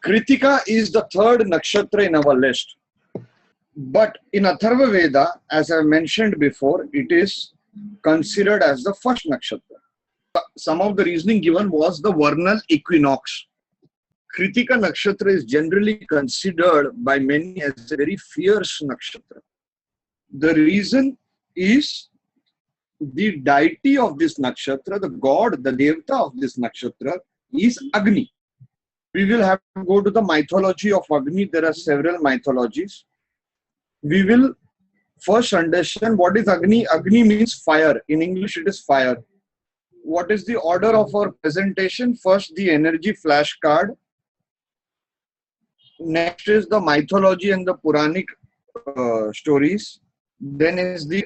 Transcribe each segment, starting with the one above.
Kritika is the third nakshatra in our list. But in Atharva Veda, as I mentioned before, it is considered as the first nakshatra. Some of the reasoning given was the vernal equinox. Kritika Nakshatra is generally considered by many as a very fierce nakshatra. The reason is the deity of this nakshatra, the god, the devta of this nakshatra is Agni. We will have to go to the mythology of Agni. There are several mythologies. We will first understand what is Agni. Agni means fire. In English, it is fire. What is the order of our presentation? First, the energy flashcard. Next is the mythology and the Puranic stories. Then is the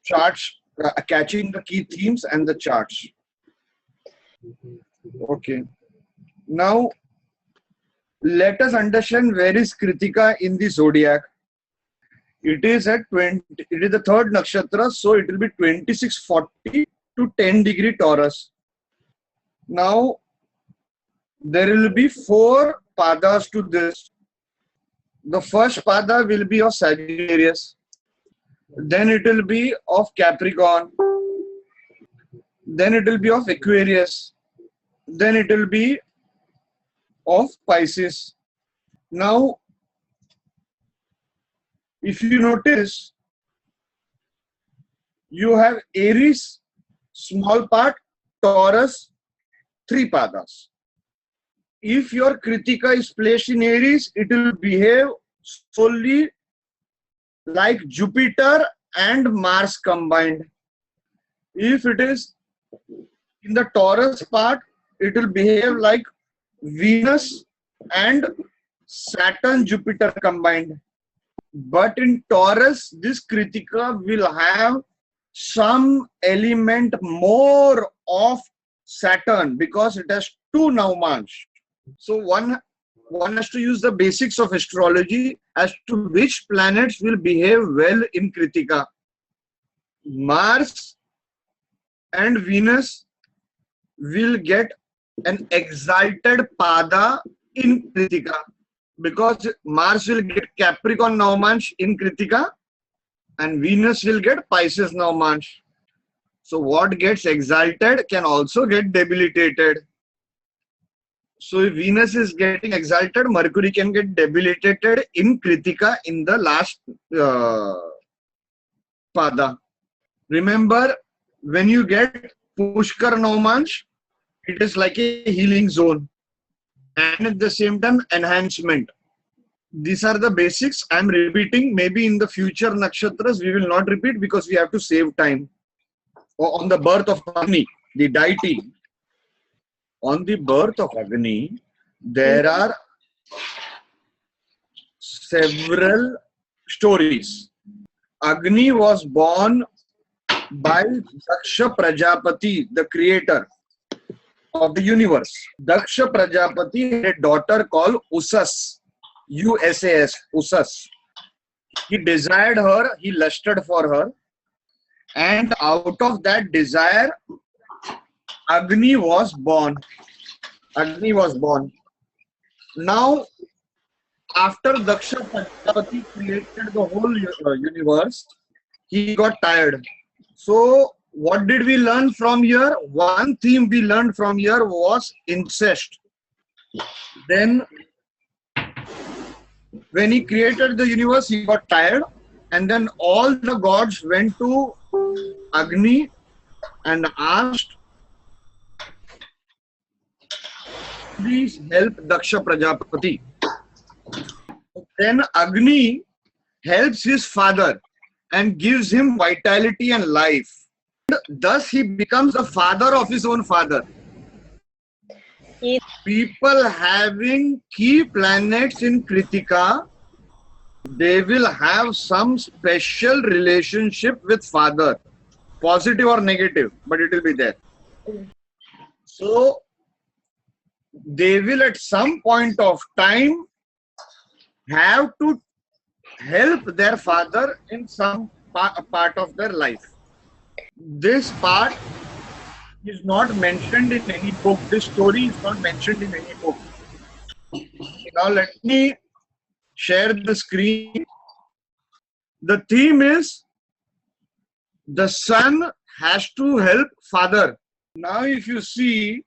charts, catching the key themes and the charts. Okay. Now, let us understand where is Kritika in the zodiac. It is at 20. It is the third nakshatra, so it will be 2640 to 10 degree Taurus. Now, there will be 4 padas to this. The first pada will be of Sagittarius. Then it will be of Capricorn. Then it will be of Aquarius. Then it will be of Pisces. Now, if you notice, you have Aries, small part, Taurus, 3 padas. If your Kritika is placed in Aries, it will behave solely like Jupiter and Mars combined. If it is in the Taurus part, it will behave like Venus and Saturn, Jupiter combined. But in Taurus, this Kritika will have some element more of Saturn because it has 2 Navamans. So one has to use the basics of astrology as to which planets will behave well in Kritika. Mars and Venus will get an exalted pada in Kritika because Mars will get Capricorn Navamans in Kritika and Venus will get Pisces Navamans. So what gets exalted can also get debilitated. So if Venus is getting exalted, Mercury can get debilitated in Kritika in the last pada. Remember, when you get Pushkar Navamans, it is like a healing zone and at the same time enhancement. These are the basics. I am repeating. Maybe in the future nakshatras we will not repeat because we have to save time. On the birth of Agni, the deity. On the birth of Agni, there are several stories. Agni was born by Daksha Prajapati, the creator of the universe. Daksha Prajapati had a daughter called Usas, U-S-A-S, Usas. He desired her, he lusted for her, and out of that desire, Agni was born. Agni was born. Now, after Daksha Prajapati created the whole universe, he got tired. So, what did we learn from here? One theme we learned from here was incest. Then, when he created the universe, he got tired. And then all the gods went to Agni and asked, please help Daksha Prajapati. Then Agni helps his father and gives him vitality and life. Thus he becomes the father of his own father. People having key planets in Kritika, they will have some special relationship with father, positive or negative, but it will be there. So they will at some point of time have to help their father in some part of their life. This part is not mentioned in any book. This story is not mentioned in any book. Now let me share the screen. The theme is the son has to help father. Now if you see,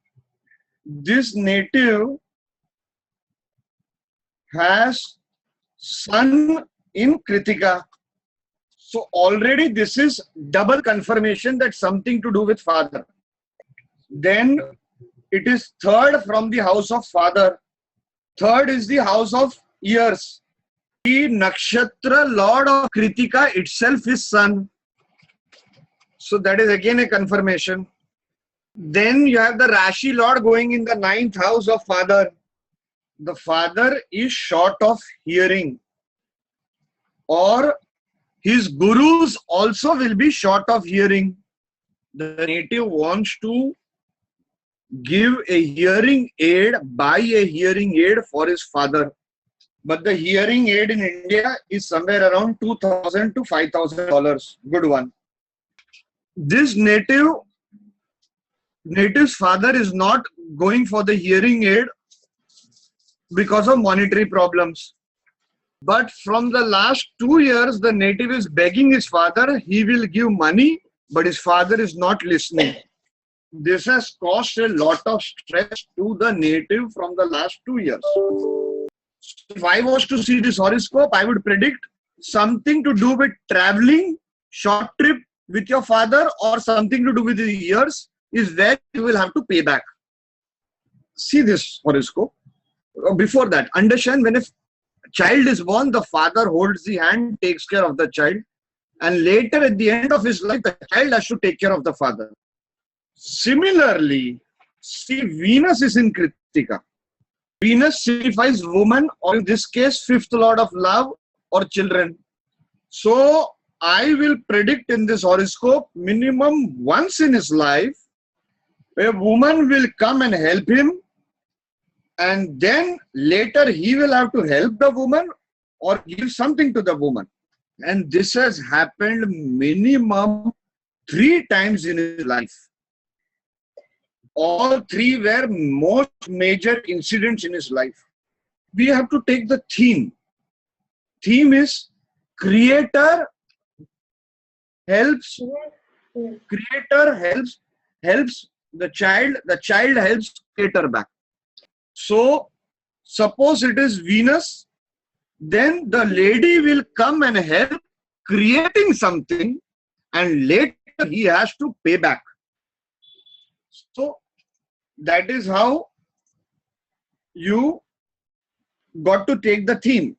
this native has son in Kritika. So already this is double confirmation that something to do with father. Then it is third from the house of father. Third is the house of years. The nakshatra lord of Kritika itself is sun. So that is again a confirmation. Then you have the Rashi lord going in the ninth house of father. The father is short of hearing, or his gurus also will be short of hearing. The native wants to give a hearing aid, buy a hearing aid for his father. But the hearing aid in India is somewhere around $2,000 to $5,000. Good one. This native's father is not going for the hearing aid because of monetary problems. But from the last 2 years, the native is begging his father, he will give money, but his father is not listening. This has caused a lot of stress to the native from the last 2 years. If I was to see this horoscope, I would predict something to do with traveling, short trip with your father, or something to do with the years is where you will have to pay back. See this horoscope. Before that, understand, when a child is born, the father holds the hand, takes care of the child, and later at the end of his life, the child has to take care of the father. Similarly, see, Venus is in Krittika. Venus signifies woman, or in this case, fifth lord of love or children. So I will predict in this horoscope, minimum once in his life, a woman will come and help him, and then later he will have to help the woman or give something to the woman. And this has happened minimum 3 times in his life. All 3 were most major incidents in his life. We have to take the theme. Theme is creator helps the child helps creator back. So suppose it is Venus, then the lady will come and help creating something, and later he has to pay back. So that is how you got to take the theme.